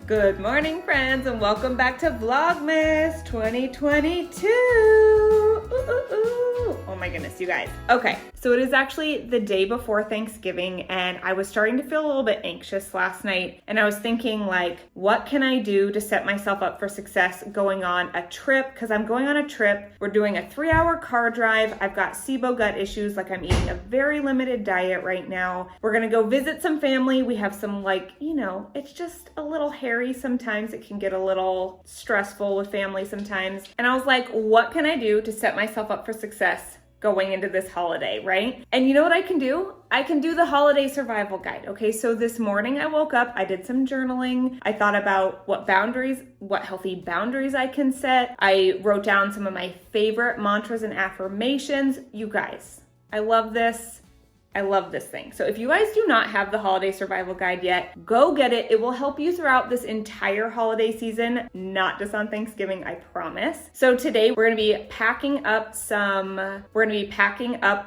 Good morning, friends, and welcome back to Vlogmas 2022. Ooh, ooh, ooh. Oh my goodness, you guys. Okay, so it is actually the day before Thanksgiving, and I was starting to feel a little bit anxious last night, and I was thinking, like, what can I do to set myself up for success going on a trip? Because I'm going on a trip. We're doing a 3-hour car drive. I've got SIBO gut issues, like I'm eating a very limited diet right now. We're gonna go visit some family. We have some, like, you know, it's just a little hairy sometimes. It can get a little stressful with family sometimes. And I was like, what can I do to set myself up for success going into this holiday, right? And you know what I can do? I can do the holiday survival guide. Okay, so this morning I woke up, I did some journaling. I thought about what healthy boundaries I can set. I wrote down some of my favorite mantras and affirmations. You guys, I love this. I love this thing. So if you guys do not have the holiday survival guide yet, go get it. It will help you throughout this entire holiday season, not just on Thanksgiving, I promise. So today we're gonna be packing up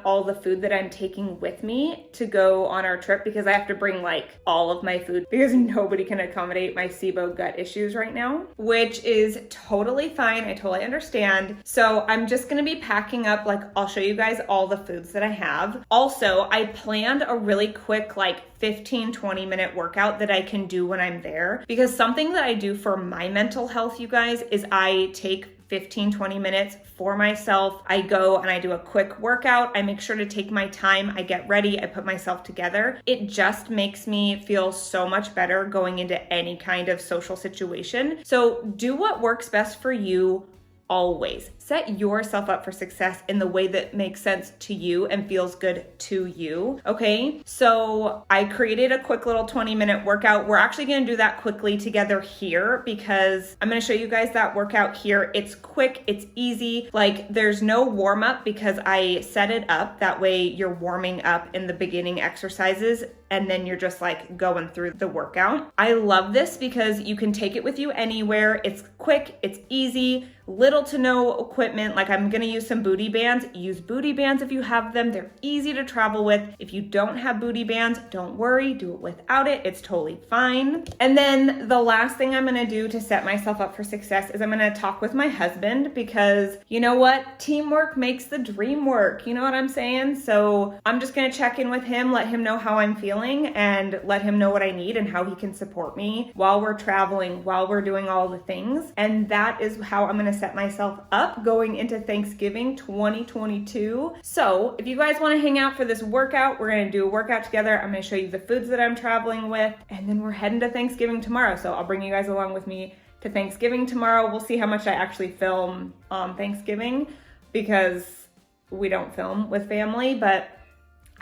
all the food that I'm taking with me to go on our trip, because I have to bring like all of my food because nobody can accommodate my SIBO gut issues right now, which is totally fine. I totally understand. So I'm just gonna be packing up, like, I'll show you guys all the foods that I have. Also, I planned a really quick, like 15-20 minute workout that I can do when I'm there, because something that I do for my mental health, you guys, is I take 15-20 minutes for myself. I go and I do a quick workout. I make sure to take my time. I get ready. I put myself together. It just makes me feel so much better going into any kind of social situation. So do what works best for you. Always set yourself up for success in the way that makes sense to you and feels good to you. Okay, so I created a quick little 20-minute workout. We're actually going to do that quickly together here, because I'm going to show you guys that workout here. It's quick, it's easy. Like, there's no warm up because I set it up that way. You're warming up in the beginning exercises, and then you're just like going through the workout. I love this because you can take it with you anywhere. It's quick, it's easy, little to no equipment. Like, I'm gonna use some booty bands. Use booty bands if you have them. They're easy to travel with. If you don't have booty bands, don't worry, do it without it. It's totally fine. And then the last thing I'm gonna do to set myself up for success is I'm gonna talk with my husband, because you know what? Teamwork makes the dream work. You know what I'm saying? So I'm just gonna check in with him, let him know how I'm feeling, and let him know what I need and how he can support me while we're traveling, while we're doing all the things. And that is how I'm gonna set myself up going into Thanksgiving 2022. So if you guys wanna hang out for this workout, we're gonna do a workout together. I'm gonna show you the foods that I'm traveling with, and then we're heading to Thanksgiving tomorrow. So I'll bring you guys along with me to Thanksgiving tomorrow. We'll see how much I actually film on Thanksgiving, because we don't film with family, but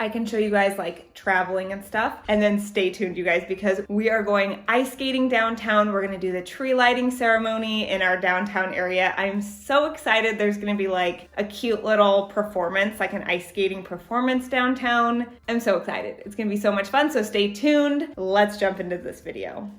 I can show you guys like traveling and stuff. And then stay tuned, you guys, because we are going ice skating downtown. We're gonna do the tree lighting ceremony in our downtown area. I'm so excited. There's gonna be like a cute little performance, like an ice skating performance downtown. I'm so excited. It's gonna be so much fun, so stay tuned. Let's jump into this video.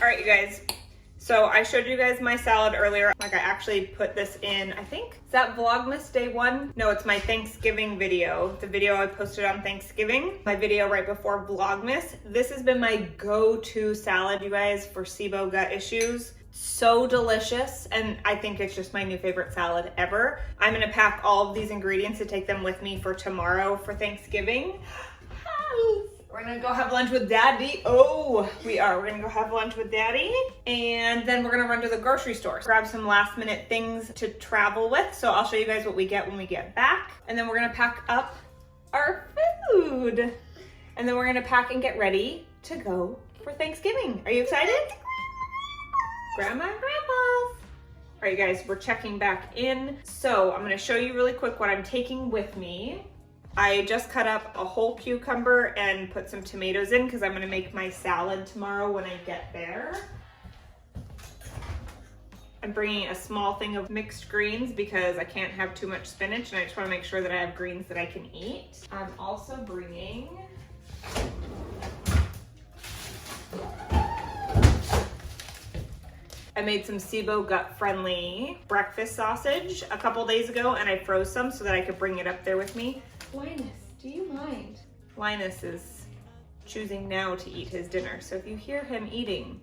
All right, you guys. So I showed you guys my salad earlier. Like I actually put this in, I think, is that Vlogmas day 1? No, it's my Thanksgiving video. The video I posted on Thanksgiving. My video right before Vlogmas. This has been my go-to salad, you guys, for SIBO gut issues. So delicious, and I think it's just my new favorite salad ever. I'm gonna pack all of these ingredients to take them with me for tomorrow for Thanksgiving. We're gonna go have lunch with Daddy. Oh, we are. We're gonna go have lunch with Daddy. And then we're gonna run to the grocery store. Grab some last minute things to travel with. So I'll show you guys what we get when we get back. And then we're gonna pack up our food. And then we're gonna pack and get ready to go for Thanksgiving. Are you excited? Grandma and Grandpa's. All right, guys, we're checking back in. So I'm gonna show you really quick what I'm taking with me. I just cut up a whole cucumber and put some tomatoes in because I'm gonna make my salad tomorrow when I get there. I'm bringing a small thing of mixed greens because I can't have too much spinach and I just wanna make sure that I have greens that I can eat. I'm also bringing I made some SIBO gut-friendly breakfast sausage a couple days ago and I froze some so that I could bring it up there with me. Linus, do you mind? Linus is choosing now to eat his dinner, so if you hear him eating,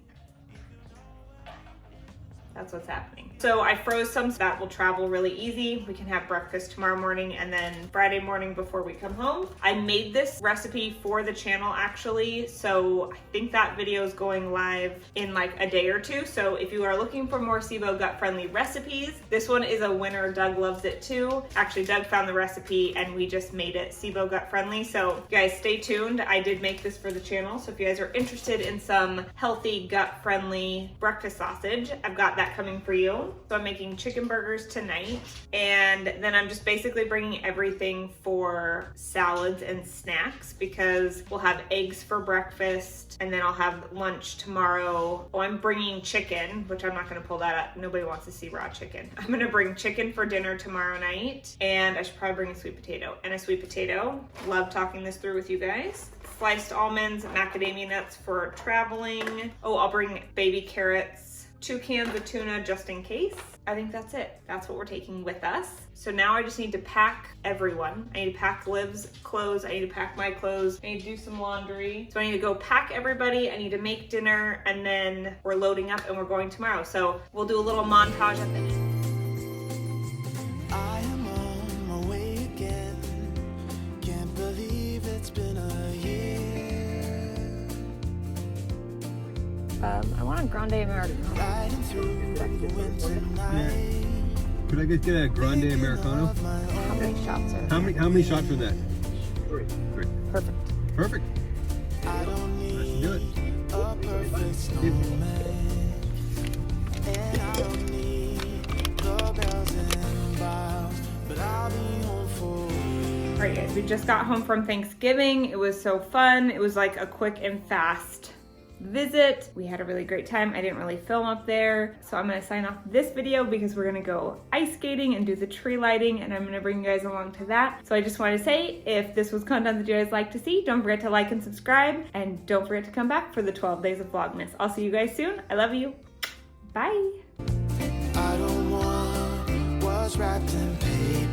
that's what's happening. So I froze some so that will travel really easy. We can have breakfast tomorrow morning and then Friday morning before we come home. I made this recipe for the channel actually, so I think that video is going live in like a day or two. So if you are looking for more SIBO gut-friendly recipes, this one is a winner. Doug loves it too. Actually, Doug found the recipe and we just made it SIBO gut-friendly. So you guys stay tuned. I did make this for the channel. So if you guys are interested in some healthy gut-friendly breakfast sausage, I've got that coming for you. So I'm making chicken burgers tonight, and then I'm just basically bringing everything for salads and snacks because we'll have eggs for breakfast and then I'll have lunch tomorrow. Oh, I'm bringing chicken, which I'm not gonna pull that up. Nobody wants to see raw chicken. I'm gonna bring chicken for dinner tomorrow night, and I should probably bring a sweet potato and a sweet potato. Love talking this through with you guys. Sliced almonds, macadamia nuts for traveling. Oh, I'll bring baby carrots, 2 cans of tuna just in case. I think that's it. That's what we're taking with us. So now I just need to pack everyone. I need to pack Liv's clothes. I need to pack my clothes. I need to do some laundry. So I need to go pack everybody. I need to make dinner, and then we're loading up and we're going tomorrow. So we'll do a little montage at the end. I am on my way again. Can't believe it's been a year. I want a grande Americano. Riding through the winter night. Could I just get a grande Americano? How many shots are How many shots are that? 3. perfect? Perfect. I don't Let's need do it. a perfect snowman. And I don't need the bells and boughs, but I'll be home for you. All right, guys, we just got home from Thanksgiving. It was so fun. It was like a quick and fast visit. We had a really great time. I didn't really film up there. So I'm gonna sign off this video because we're gonna go ice skating and do the tree lighting, and I'm gonna bring you guys along to that. So I just wanna say, if this was content that you guys like to see, don't forget to like and subscribe, and don't forget to come back for the 12 days of Vlogmas. I'll see you guys soon. I love you. Bye. I don't want what's wrapped in paper.